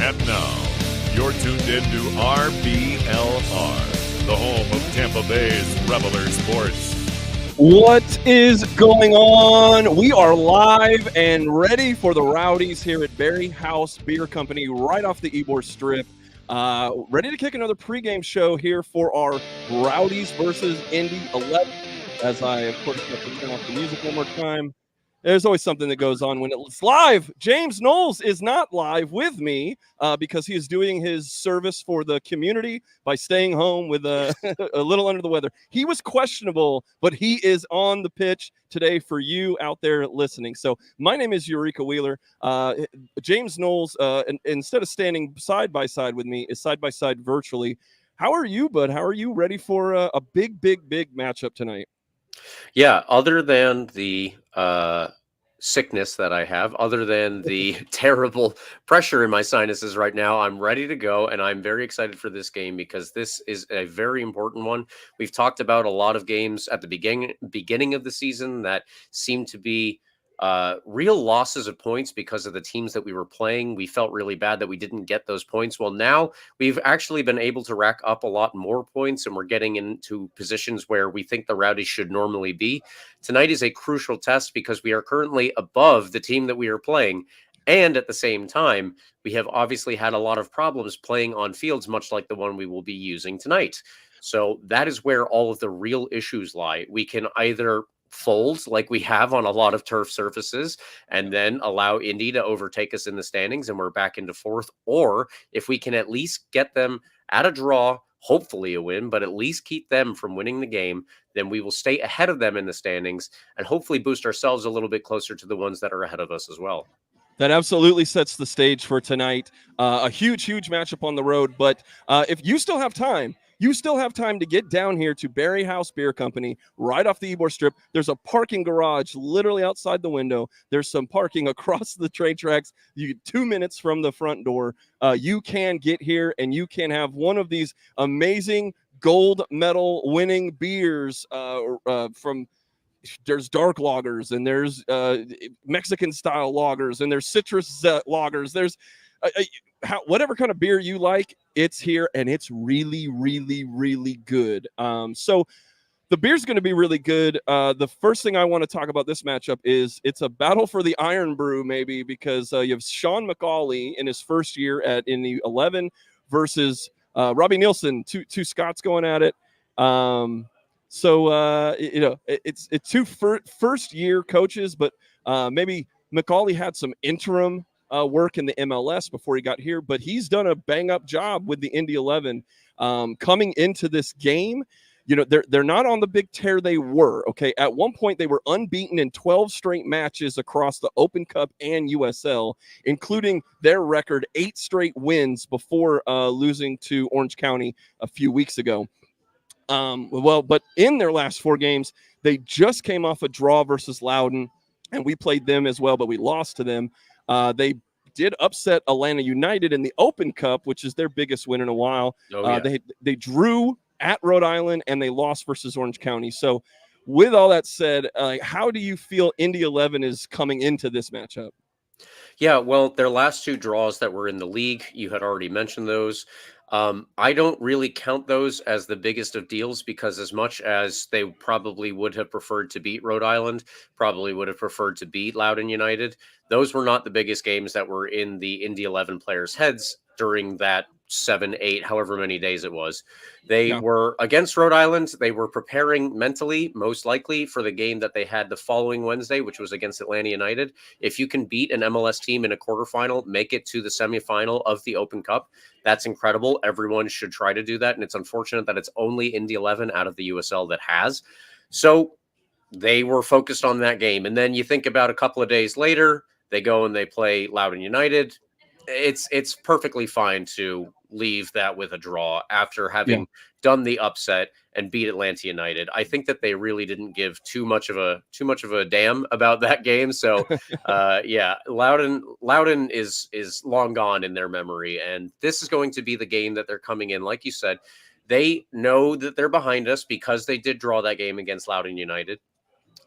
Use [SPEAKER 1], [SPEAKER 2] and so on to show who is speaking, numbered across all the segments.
[SPEAKER 1] And now, you're tuned in to RBLR, the home of Tampa Bay's Reveler Sports.
[SPEAKER 2] What is going on? We are live and ready for the Rowdies here at BarrieHaus Beer Company right off the Ybor Strip. Ready to kick another pregame show here for our Rowdies versus Indy 11. As I, of course, have to turn off the music one more time. There's always something that goes on when it's live. James Knowles is not live with me because he is doing his service for the community by staying home with a little under the weather. He was questionable, but he is on the pitch today for you out there listening. So my name is Eureka Wheeler. James Knowles, instead of standing side by side with me, is side by side virtually. How are you, bud? How are you ready for a big matchup tonight?
[SPEAKER 3] Yeah, other than the sickness that I have, other than the terrible pressure in my sinuses right now, I'm ready to go, and I'm very excited for this game because this is a very important one. We've talked about a lot of games at the beginning of the season that seem to be real losses of points because of the teams that we were playing. We felt really bad that we didn't get those points. Well, now we've actually been able to rack up a lot more points, and we're getting into positions where we think the Rowdies should normally be. Tonight is a crucial test because we are currently above the team that we are playing. And at the same time, we have obviously had a lot of problems playing on fields, much like the one we will be using tonight. So that is where all of the real issues lie. We can either fold like we have on a lot of turf surfaces and then allow Indy to overtake us in the standings and we're back into fourth, or if we can at least get them at a draw, hopefully a win, but at least keep them from winning the game, then we will stay ahead of them in the standings and hopefully boost ourselves a little bit closer to the ones that are ahead of us as well.
[SPEAKER 2] That absolutely sets the stage for tonight. A huge matchup on the road. But if you still have time, to get down here to BarrieHaus Beer Company right off the Ybor Strip. There's a parking garage literally outside the window. There's some parking across the train tracks. You get 2 minutes from the front door. You can get here and you can have one of these amazing gold medal winning beers from. There's dark lagers and there's Mexican style lagers and there's citrus lagers. There's whatever kind of beer you like, it's here and it's really good. So the beer's going to be really good. The first thing I want to talk about this matchup is it's a battle for the Iron Brew, maybe, because you have Sean McCauley in his first year at Indy 11 versus Robbie Nielsen, two Scots going at it. So, it's two first year coaches, but maybe McCauley had some interim work in the MLS before he got here, but he's done a bang up job with the Indy 11 coming into this game. You know, they're not on the big tear they were. OK, at one point they were unbeaten in 12 straight matches across the Open Cup and USL, including their record 8 straight wins before losing to Orange County a few weeks ago. But in their last 4 games, they just came off a draw versus Loudoun, and we played them as well, but we lost to them. They did upset Atlanta United in the Open Cup, which is their biggest win in a while. They drew at Rhode Island, and they lost versus Orange County. So with all that said, how do you feel Indy 11 is coming into this matchup?
[SPEAKER 3] Yeah, well, their last 2 draws that were in the league, you had already mentioned those. I don't really count those as the biggest of deals because as much as they probably would have preferred to beat Rhode Island, probably would have preferred to beat Loudoun United, those were not the biggest games that were in the Indy 11 players' heads during that 7, 8, however many days it was. They were against Rhode Island. They were preparing mentally, most likely, for the game that they had the following Wednesday, which was against Atlanta United. If you can beat an MLS team in a quarterfinal, make it to the semifinal of the Open Cup, that's incredible. Everyone should try to do that. And it's unfortunate that it's only Indy 11 out of the USL that has. So they were focused on that game. And then you think about a couple of days later, they go and they play Loudoun United. It's perfectly fine to leave that with a draw after having done the upset and beat Atlanta United. I think that they really didn't give too much of a damn about that game. So Loudoun is long gone in their memory, and this is going to be the game that they're coming in. Like you said, they know that they're behind us because they did draw that game against Loudoun United.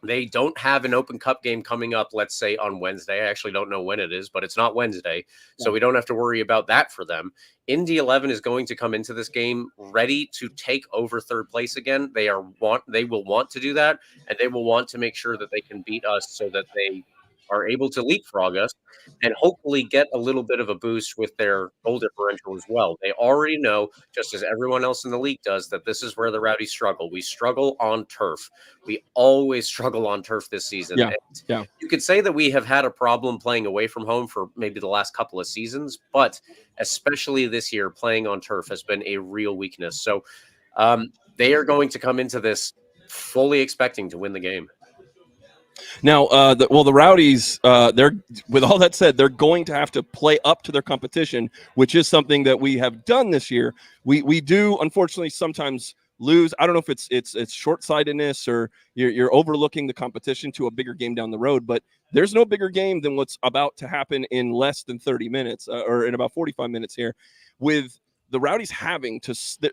[SPEAKER 3] They don't have an Open Cup game coming up, let's say on Wednesday. I actually don't know when it is, but it's not Wednesday. So we don't have to worry about that for them. Indy 11 is going to come into this game ready to take over third place again. They will want to do that, and they will want to make sure that they can beat us so that they are able to leapfrog us and hopefully get a little bit of a boost with their goal differential as well. They already know, just as everyone else in the league does, that this is where the Rowdies struggle. We struggle on turf. We always struggle on turf this season.
[SPEAKER 2] Yeah,
[SPEAKER 3] And
[SPEAKER 2] yeah.
[SPEAKER 3] you could say that we have had a problem playing away from home for maybe the last couple of seasons, but especially this year, playing on turf has been a real weakness. So they are going to come into this fully expecting to win the game.
[SPEAKER 2] Now, the Rowdies, they're, with all that said, they're going to have to play up to their competition, which is something that we have done this year. We do, unfortunately, sometimes lose. I don't know if it's short-sightedness or you're overlooking the competition to a bigger game down the road, but there's no bigger game than what's about to happen in less than 30 minutes or in about 45 minutes here with the Rowdies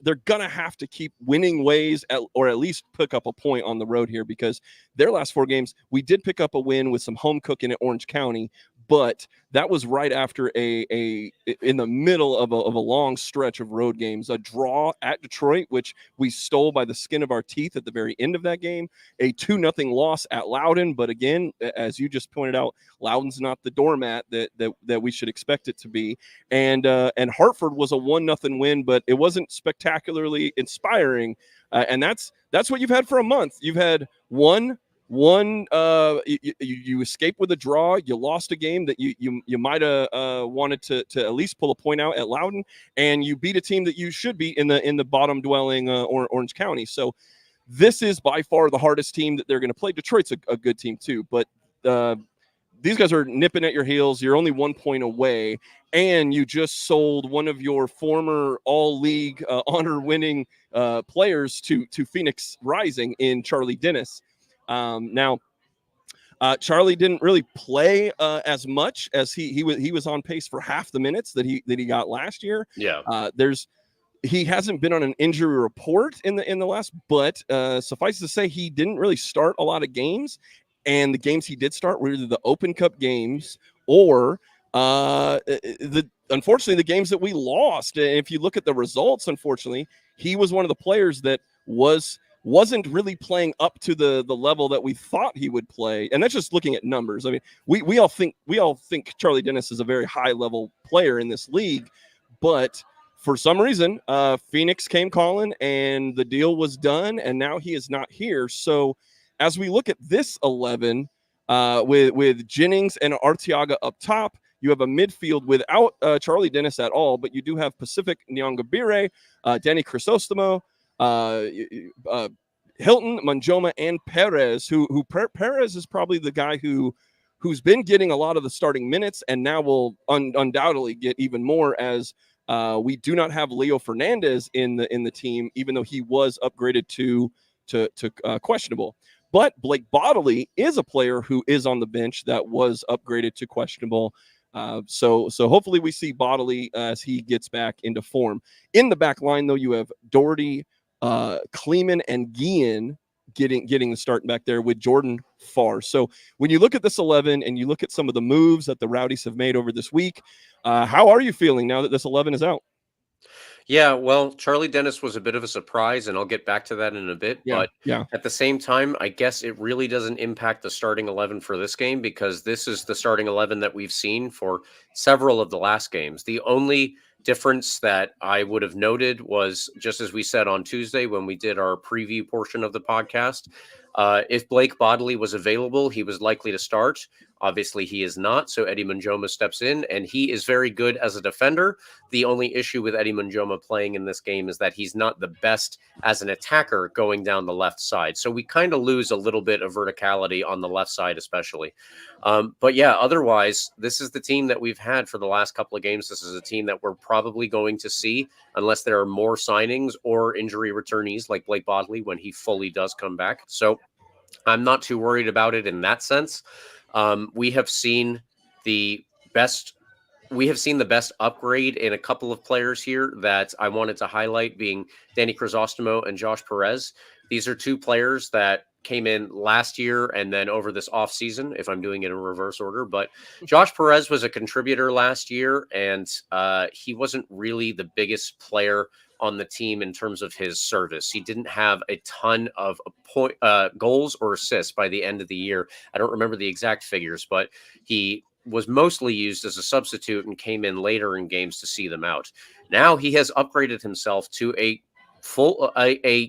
[SPEAKER 2] they're going to have to keep winning ways or at least pick up a point on the road here, because their last 4 games, we did pick up a win with some home cooking at Orange County, but that was right after in the middle of a long stretch of road games, a draw at Detroit, which we stole by the skin of our teeth at the very end of that game, a 2-0 loss at Loudoun. But again, as you just pointed out, Loudoun's not the doormat that we should expect it to be. And Hartford was a 1-0 win, but it wasn't spectacularly inspiring. And that's what you've had for a month. You've had one you escaped with a draw. You lost a game that you might have wanted to at least pull a point out at Loudoun, and you beat a team that you should beat in the bottom dwelling Orange County. So this is by far the hardest team that they're going to play. Detroit's a good team too, but these guys are nipping at your heels. You're only 1 point away, and you just sold one of your former all-league honor-winning players to Phoenix Rising in Charlie Dennis. Now, Charlie didn't really play as much as he was on pace for half the minutes that he got last year.
[SPEAKER 3] Yeah.
[SPEAKER 2] He hasn't been on an injury report in the last, but suffice to say, he didn't really start a lot of games, and the games he did start were either the Open Cup games or unfortunately the games that we lost. And if you look at the results, unfortunately, he was one of the players that wasn't really playing up to the level that we thought he would play. And that's just looking at numbers. I mean, we all think Charlie Dennis is a very high level player in this league, but for some reason, Phoenix came calling and the deal was done, and now he is not here. So as we look at this 11 with Jennings and Arteaga up top, you have a midfield without Charlie Dennis at all, but you do have Pacific Nyongabire, Danny Crisostomo, Hilton, Manjoma, and Perez, who Perez is probably the guy who's been getting a lot of the starting minutes and now will undoubtedly get even more, as we do not have Leo Fernandez in the team, even though he was upgraded to questionable. But Blake Bodley is a player who is on the bench that was upgraded to questionable. So hopefully we see Bodley as he gets back into form. In the back line, though, you have Doherty, Kleeman, and Guillen getting the start back there with Jordan Farr. So when you look at this 11 and you look at some of the moves that the Rowdies have made over this week, how are you feeling now that this 11 is out?
[SPEAKER 3] Yeah, well, Charlie Dennis was a bit of a surprise, and I'll get back to that in a bit. But at the same time, I guess it really doesn't impact the starting 11 for this game, because this is the starting 11 that we've seen for several of the last games. The only difference that I would have noted was, just as we said on Tuesday when we did our preview portion of the podcast, if Blake Bodley was available, he was likely to start. Obviously, he is not, so Eddie Manjoma steps in, and he is very good as a defender. The only issue with Eddie Manjoma playing in this game is that he's not the best as an attacker going down the left side. So we kind of lose a little bit of verticality on the left side, especially. But yeah, otherwise, this is the team that we've had for the last couple of games. This is a team that we're probably going to see, unless there are more signings or injury returnees like Blake Bodley when he fully does come back. So I'm not too worried about it in that sense. We have seen the best upgrade in a couple of players here that I wanted to highlight, being Danny Crisostomo and Josh Perez. These are two players that came in last year and then over this offseason, if I'm doing it in reverse order. But Josh Perez was a contributor last year, and he wasn't really the biggest player on the team in terms of his service. He didn't have a ton of goals or assists by the end of the year. I don't remember the exact figures, but he was mostly used as a substitute and came in later in games to see them out. Now he has upgraded himself to a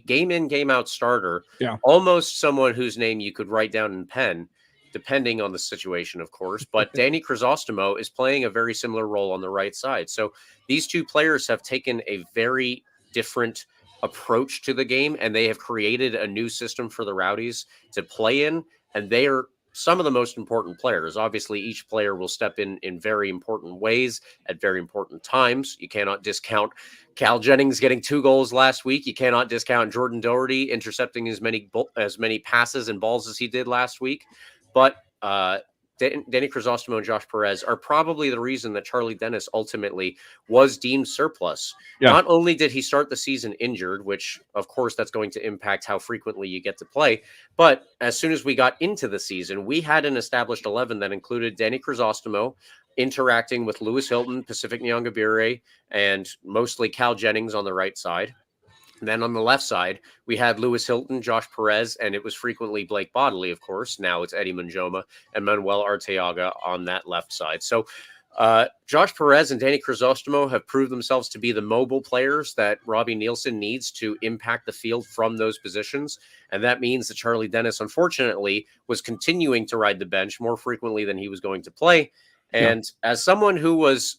[SPEAKER 3] game in, game out starter.
[SPEAKER 2] Yeah.
[SPEAKER 3] Almost someone whose name you could write down in pen, depending on the situation, of course. But Danny Crisostomo is playing a very similar role on the right side. So these two players have taken a very different approach to the game, and they have created a new system for the Rowdies to play in. And they are some of the most important players. Obviously, each player will step in very important ways at very important times. You cannot discount Cal Jennings getting 2 goals last week. You cannot discount Jordan Doherty intercepting as many passes and balls as he did last week. But Danny Crisostomo and Josh Perez are probably the reason that Charlie Dennis ultimately was deemed surplus.
[SPEAKER 2] Yeah.
[SPEAKER 3] Not only did he start the season injured, which of course that's going to impact how frequently you get to play, but as soon as we got into the season, we had an established 11 that included Danny Crisostomo interacting with Lewis Hilton, Pacific Nyongabire, and mostly Cal Jennings on the right side. And then on the left side, we had Lewis Hilton, Josh Perez, and it was frequently Blake Bodley, of course. Now it's Eddie Manjoma and Manuel Arteaga on that left side. So Josh Perez and Danny Crisostomo have proved themselves to be the mobile players that Robbie Nielsen needs to impact the field from those positions. And that means that Charlie Dennis, unfortunately, was continuing to ride the bench more frequently than he was going to play. And as someone who was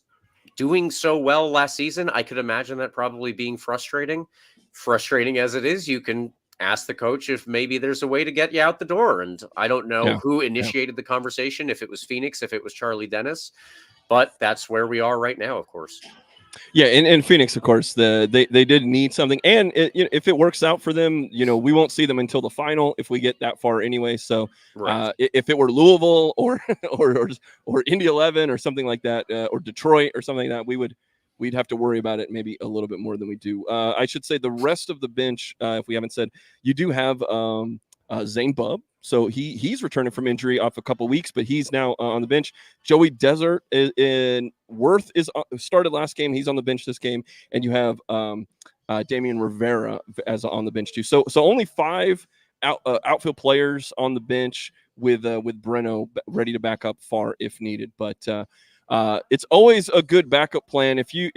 [SPEAKER 3] doing so well last season, I could imagine that probably being frustrating. Frustrating as it is, you can ask the coach if maybe there's a way to get you out the door. And I don't know who initiated the conversation, if it was Phoenix, if it was Charlie Dennis, but that's where we are right now, of course.
[SPEAKER 2] Yeah, and Phoenix, of course, they did need something, and if it works out for them, we won't see them until the final if we get that far anyway. So,
[SPEAKER 3] Right.
[SPEAKER 2] If it were Louisville or Indy 11 or something like that, or Detroit or something like that, we'd have to worry about it maybe a little bit more than we do. I should say the rest of the bench, if we haven't said, you do have Zane Bubb. So he's returning from injury off a couple weeks, but he's now on the bench. Joey Desert in Worth is started last game. He's on the bench this game, and you have Damian Rivera as on the bench too. So only 5 outfield players on the bench with Breno ready to back up far if needed. But it's always a good backup plan if you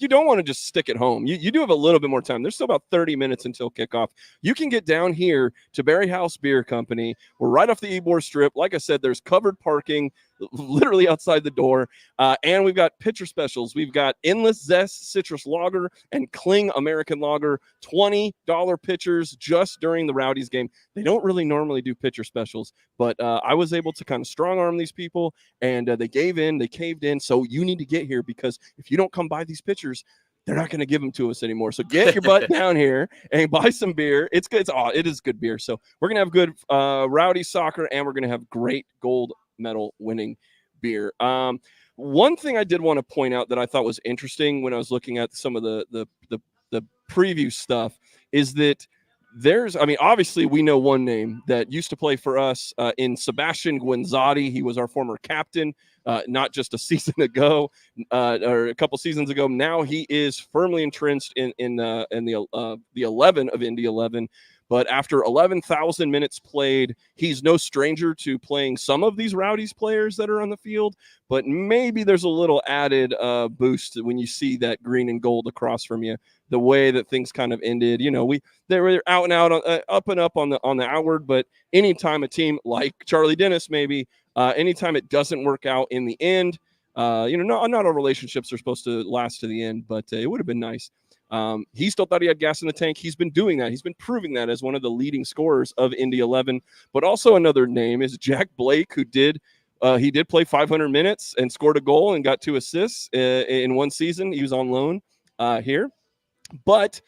[SPEAKER 2] don't want to just stick at home. You do have a little bit more time. There's still about 30 minutes until kickoff. You can get down here to BarrieHaus Beer Company. We're right off the Ybor Strip. Like I said, there's covered parking literally outside the door, and we've got pitcher specials. We've got Endless Zest Citrus Lager and Kling American Lager, $20 pitchers just during the Rowdies game. They don't really normally do pitcher specials, but I was able to kind of strong arm these people, and they gave in, they caved in. So you need to get here, because if you don't come buy these pitchers, they're not going to give them to us anymore. So get your butt down here and buy some beer. It's good. It is good beer. So we're going to have good Rowdy soccer, and we're going to have great gold medal winning beer. One thing I did want to point out that I thought was interesting when I was looking at some of the preview stuff is that obviously we know one name that used to play for us in Sebastian Guenzati. He was our former captain, not just a season ago or a couple seasons ago. Now he is firmly entrenched in the 11 of Indy 11. But after 11,000 minutes played, he's no stranger to playing some of these Rowdies players that are on the field. But maybe there's a little added boost when you see that green and gold across from you. The way that things kind of ended, they were out and out, up and up on the outward. But anytime a team like Charlie Dennis, maybe anytime it doesn't work out in the end, not all relationships are supposed to last to the end, but it would have been nice. He still thought he had gas in the tank. He's been doing that. He's been proving that as one of the leading scorers of Indy 11. But also another name is Jack Blake, who did play 500 minutes and scored a goal and got 2 assists in one season. He was on loan here. But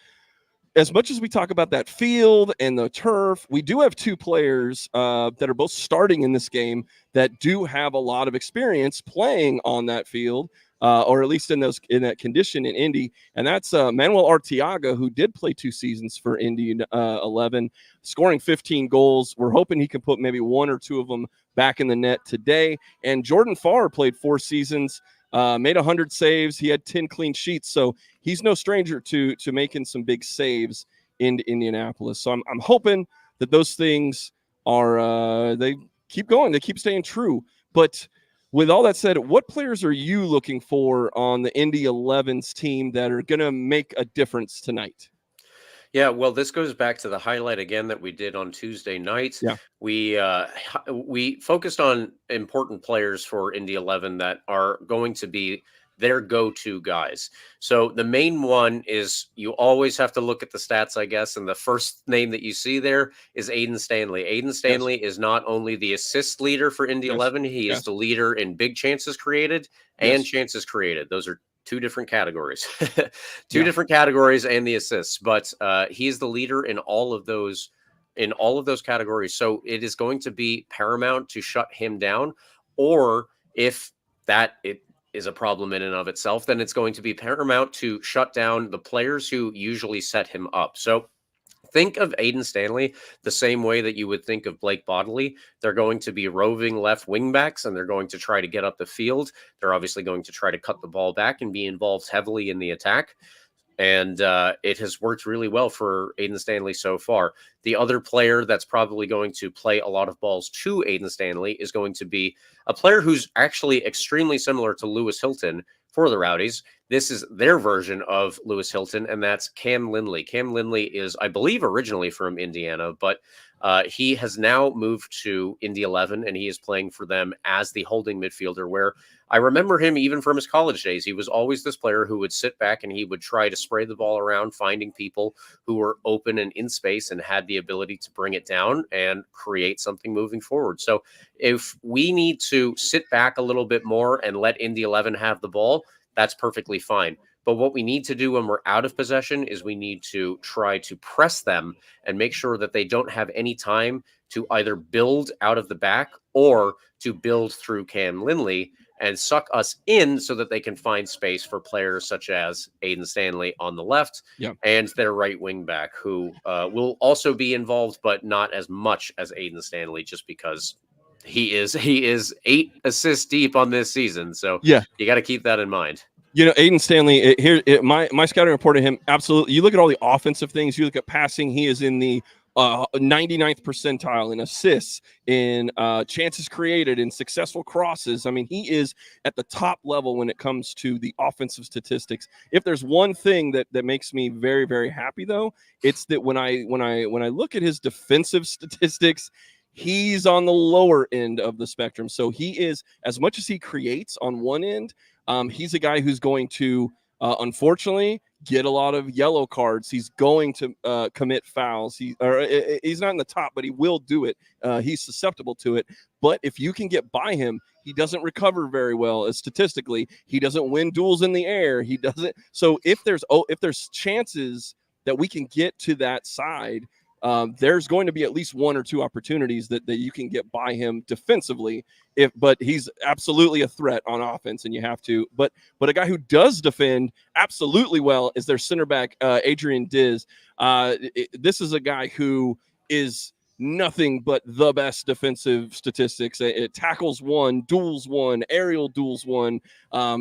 [SPEAKER 2] as much as we talk about that field and the turf, we do have 2 players that are both starting in this game that do have a lot of experience playing on that field. or at least in that condition in Indy, and that's Manuel Arteaga, who did play 2 seasons for Indy 11, scoring 15 goals. We're hoping he can put maybe 1 or 2 of them back in the net today. And Jordan Farr played 4 seasons, made 100 saves. He had 10 clean sheets, so he's no stranger to making some big saves in Indianapolis. So I'm hoping that those things are they keep going, they keep staying true. But with all that said, what players are you looking for on the Indy 11's team that are going to make a difference tonight?
[SPEAKER 3] Yeah, well, this goes back to the highlight again that we did on Tuesday night.
[SPEAKER 2] Yeah.
[SPEAKER 3] We focused on important players for Indy 11 that are going to be their go-to guys. So the main one is, you always have to look at the stats, I guess, and the first name that you see there is Aiden Stanley. Aiden Stanley is not only the assist leader for Indy 11, he is the leader in big chances created and chances created. Those are 2 different categories, different categories and the assists, but he's the leader in all of those categories. So it is going to be paramount to shut him down, or if it is a problem in and of itself, then it's going to be paramount to shut down the players who usually set him up. So think of Aiden Stanley the same way that you would think of Blake Bodley. They're going to be roving left wingbacks, and they're going to try to get up the field. They're obviously going to try to cut the ball back and be involved heavily in the attack. And it has worked really well for Aiden Stanley so far. The other player that's probably going to play a lot of balls to Aiden Stanley is going to be a player who's actually extremely similar to Lewis Hilton for the Rowdies. This is their version of Lewis Hilton, and that's Cam Lindley. Cam Lindley is, I believe, originally from Indiana, but he has now moved to Indy 11, and he is playing for them as the holding midfielder, where I remember him even from his college days. He was always this player who would sit back and he would try to spray the ball around, finding people who were open and in space and had the ability to bring it down and create something moving forward. So if we need to sit back a little bit more and let Indy 11 have the ball, that's perfectly fine. But what we need to do when we're out of possession is we need to try to press them and make sure that they don't have any time to either build out of the back or to build through Cam Lindley and suck us in so that they can find space for players such as Aiden Stanley on the left and their right wing back, who will also be involved, but not as much as Aiden Stanley, just because he is 8 assists deep on this season. So you got to keep that in mind.
[SPEAKER 2] You know, Aiden Stanley, my scouting report of him, absolutely. You look at all the offensive things, you look at passing, he is in the 99th percentile in assists, in chances created, in successful crosses. I mean, he is at the top level when it comes to the offensive statistics. If there's one thing that makes me very, very happy, though, it's that when I look at his defensive statistics, he's on the lower end of the spectrum. So he is, as much as he creates on one end, he's a guy who's going to, unfortunately, get a lot of yellow cards. He's going to commit fouls. He's not in the top, but he will do it. He's susceptible to it. But if you can get by him, he doesn't recover very well. Statistically, he doesn't win duels in the air. He doesn't. So if there's chances that we can get to that side, there's going to be at least 1 or 2 opportunities that you can get by him defensively. But he's absolutely a threat on offense, and you have to. But a guy who does defend absolutely well is their center back, Adrian Diz. This is a guy who is nothing but the best defensive statistics. It tackles 1, duels 1, aerial duels 1.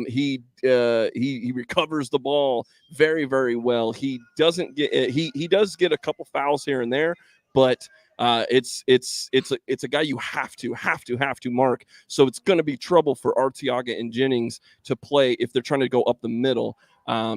[SPEAKER 2] He recovers the ball very, very well. He doesn't get he does get a couple fouls here and there, but it's a guy you have to mark. So it's going to be trouble for Arteaga and Jennings to play if they're trying to go up the middle.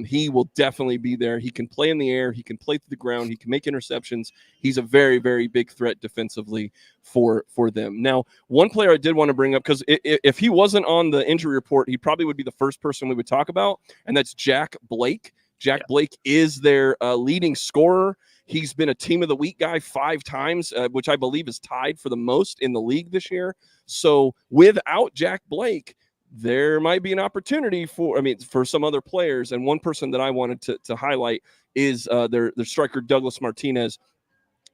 [SPEAKER 2] He will definitely be there. He can play in the air. He can play through the ground. He can make interceptions. He's a very, very big threat defensively for them. Now, one player I did want to bring up, because if he wasn't on the injury report, he probably would be the first person we would talk about, and that's Jack Blake. Jack Blake is their leading scorer. He's been a Team of the Week guy 5 times, which I believe is tied for the most in the league this year. So without Jack Blake, there might be an opportunity for some other players. And one person that I wanted to highlight is their striker, Douglas Martinez.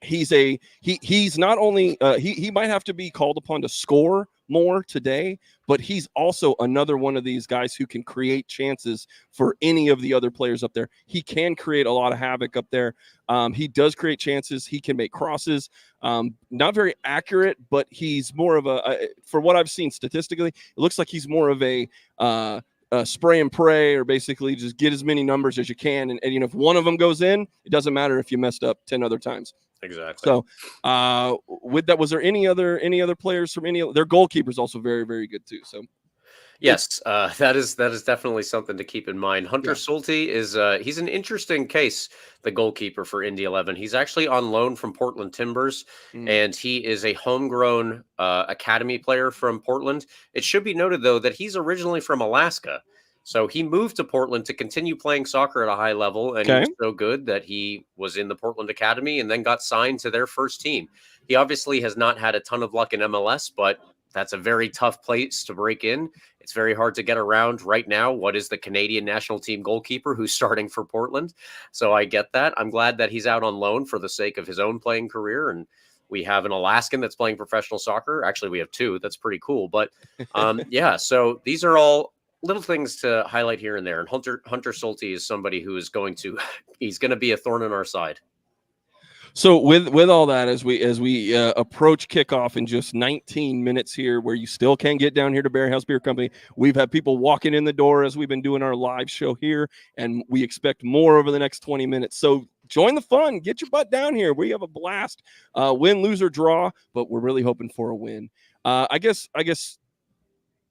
[SPEAKER 2] He's not only he might have to be called upon to score more today, but he's also another one of these guys who can create chances for any of the other players up there. He can create a lot of havoc up there. He does create chances. He can make crosses. Not very accurate, but he's more of for what I've seen statistically, it looks like he's more of a spray and pray, or basically just get as many numbers as you can. And if one of them goes in, it doesn't matter if you messed up 10 other times.
[SPEAKER 3] Exactly.
[SPEAKER 2] So with that, was there any other players from their goalkeeper's also very, very good too. So
[SPEAKER 3] yes, that is definitely something to keep in mind. Hunter Schulte is he's an interesting case, the goalkeeper for Indy 11. He's actually on loan from Portland Timbers, and he is a homegrown academy player from Portland. It should be noted, though, that he's originally from Alaska. So he moved to Portland to continue playing soccer at a high level, and he was so good that he was in the Portland Academy and then got signed to their first team. He obviously has not had a ton of luck in MLS, but that's a very tough place to break in. It's very hard to get around right now. What is the Canadian national team goalkeeper who's starting for Portland? So I get that. I'm glad that he's out on loan for the sake of his own playing career. And we have an Alaskan that's playing professional soccer. Actually, we have two. That's pretty cool. But so these are all little things to highlight here and there. And Hunter Schulte is somebody who is he's going to be a thorn in our side.
[SPEAKER 2] So with all that, as we approach kickoff in just 19 minutes here, where you still can get down here to BarrieHaus Beer Company, we've had people walking in the door as we've been doing our live show here, and we expect more over the next 20 minutes. So join the fun, get your butt down here. We have a blast, win, lose, or draw, but we're really hoping for a win. I guess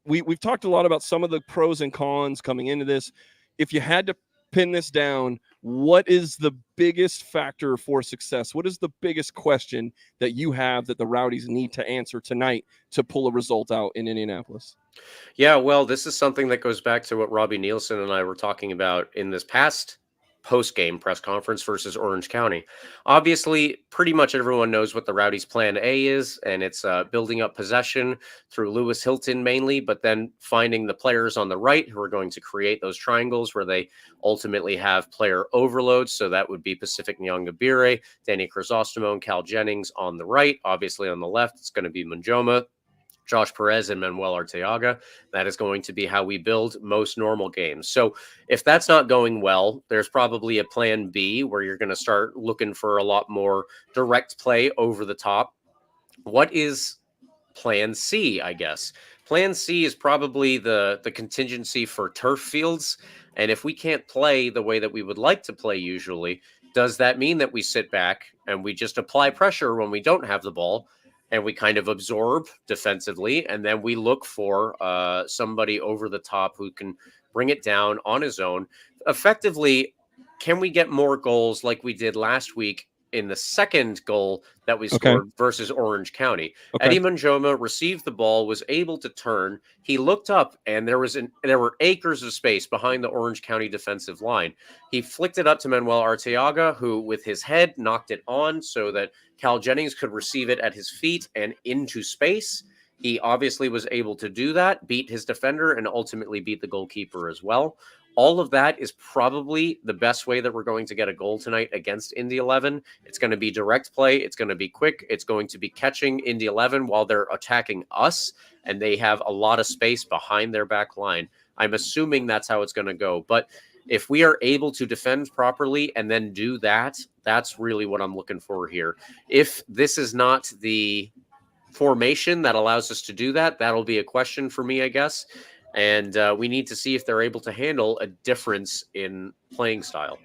[SPEAKER 2] we've talked a lot about some of the pros and cons coming into this. If you had to pin this down, what is the biggest factor for success? What is the biggest question that you have that the Rowdies need to answer tonight to pull a result out in Indianapolis?
[SPEAKER 3] Yeah, well, this is something that goes back to what Robbie Nielsen and I were talking about in this past post-game press conference versus Orange County. Obviously, pretty much everyone knows what the Rowdies' plan A is, and it's building up possession through Lewis Hilton mainly, but then finding the players on the right who are going to create those triangles where they ultimately have player overload. So that would be Pacific Nyongabire, Danny Crisostomo, and Cal Jennings on the right. Obviously, on the left, it's going to be Munjoma, Josh Perez, and Manuel Arteaga. That is going to be how we build most normal games. So if that's not going well, there's probably a plan B where you're going to start looking for a lot more direct play over the top. What is plan C, I guess? Plan C is probably the contingency for turf fields. And if we can't play the way that we would like to play usually, does that mean that we sit back and we just apply pressure when we don't have the ball? And we kind of absorb defensively, and then we look for somebody over the top who can bring it down on his own. Effectively, can we get more goals like we did last week in the second goal that we scored versus Orange County? Eddie Munjoma received the ball, was able to turn. He looked up, and there were acres of space behind the Orange County defensive line. He flicked it up to Manuel Arteaga, who, with his head, knocked it on so that Cal Jennings could receive it at his feet and into space. He obviously was able to do that, beat his defender, and ultimately beat the goalkeeper as well. All of that is probably the best way that we're going to get a goal tonight against Indy 11. It's going to be direct play. It's going to be quick. It's going to be catching Indy 11 while they're attacking us, and they have a lot of space behind their back line. I'm assuming that's how it's going to go. But if we are able to defend properly and then do that, that's really what I'm looking for here. If this is not the formation that allows us to do that, that'll be a question for me, I guess. And we need to see if they're able to handle a difference in playing style.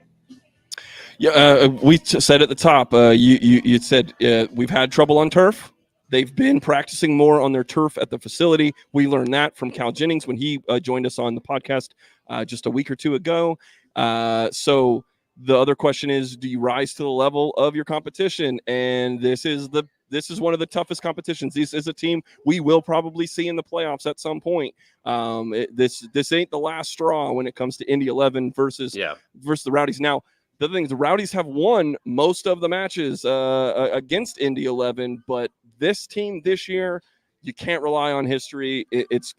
[SPEAKER 2] Yeah, we said at the top, you said we've had trouble on turf. They've been practicing more on their turf at the facility. We learned that from Cal Jennings when he joined us on the podcast just a week or two ago. So the other question is, do you rise to the level of your competition? And this is one of the toughest competitions. This is a team we will probably see in the playoffs at some point. This ain't the last straw when it comes to Indy 11 versus the Rowdies. Now, the thing is, the Rowdies have won most of the matches against Indy 11, but this team this year, you can't rely on history. It's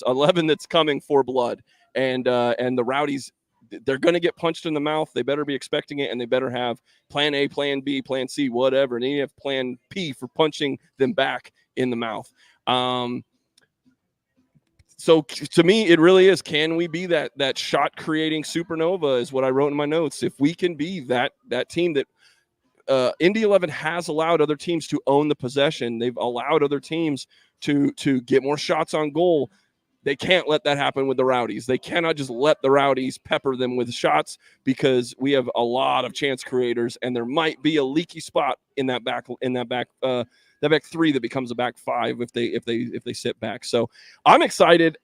[SPEAKER 2] 11 that's coming for blood, and the Rowdies, they're going to get punched in the mouth. They better be expecting it, and they better have plan A, plan B, plan C, whatever. And they have plan P for punching them back in the mouth. So to me, it really is. Can we be that shot creating supernova? Is what I wrote in my notes. If we can be that team that Indy 11 has allowed other teams to own the possession, they've allowed other teams to get more shots on goal. They can't let that happen with the Rowdies. They cannot just let the Rowdies pepper them with shots, because we have a lot of chance creators, and there might be a leaky spot in that back three that becomes a back five if they sit back. So I'm excited.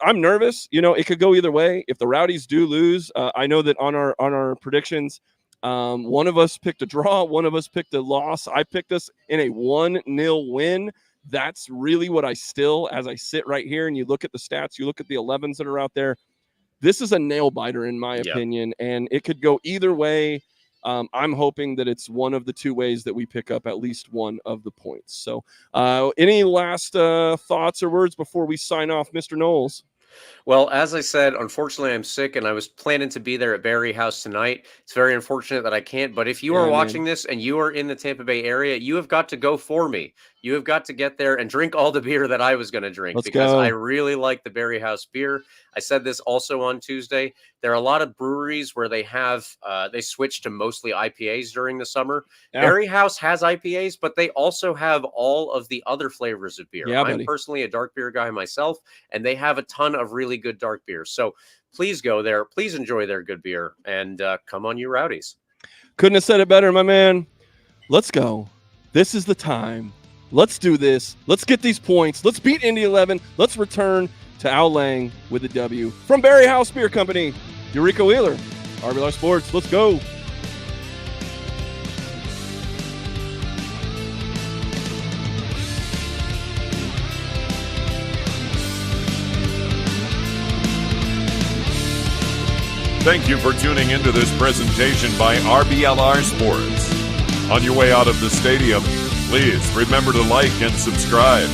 [SPEAKER 2] I'm nervous. It could go either way. If the Rowdies do lose, I know that on our predictions, one of us picked a draw, one of us picked a loss. I picked us in a 1-0 win. That's really what I still, as I sit right here and you look at the stats, you look at the 11s that are out there, this is a nail biter in my opinion, and it could go either way. I'm hoping that it's one of the two ways that we pick up at least one of the points. So any last thoughts or words before we sign off, Mr. Knowles?
[SPEAKER 3] Well, as I said, unfortunately, I'm sick, and I was planning to be there at BarrieHaus tonight. It's very unfortunate that I can't, but if you are watching this and you are in the Tampa Bay area, you have got to go for me. You have got to get there and drink all the beer that I was going to drink, because I really like the BarrieHaus beer. I said this also on Tuesday. There are a lot of breweries where they have they switch to mostly IPAs during the summer. Yeah. BarrieHaus has IPAs, but they also have all of the other flavors of beer. I'm personally a dark beer guy myself, and they have a ton of really good dark beers. So please go there. Please enjoy their good beer, and come on, you Rowdies.
[SPEAKER 2] Couldn't have said it better, my man. Let's go. This is the time. Let's do this. Let's get these points. Let's beat Indy 11. Let's return to Al Lang with a W. From BarrieHaus Beer Company, Eureka Wheeler, BarrieHaus Sports. Let's go.
[SPEAKER 1] Thank you for tuning into this presentation by RBLR Sports. On your way out of the stadium, please remember to like and subscribe.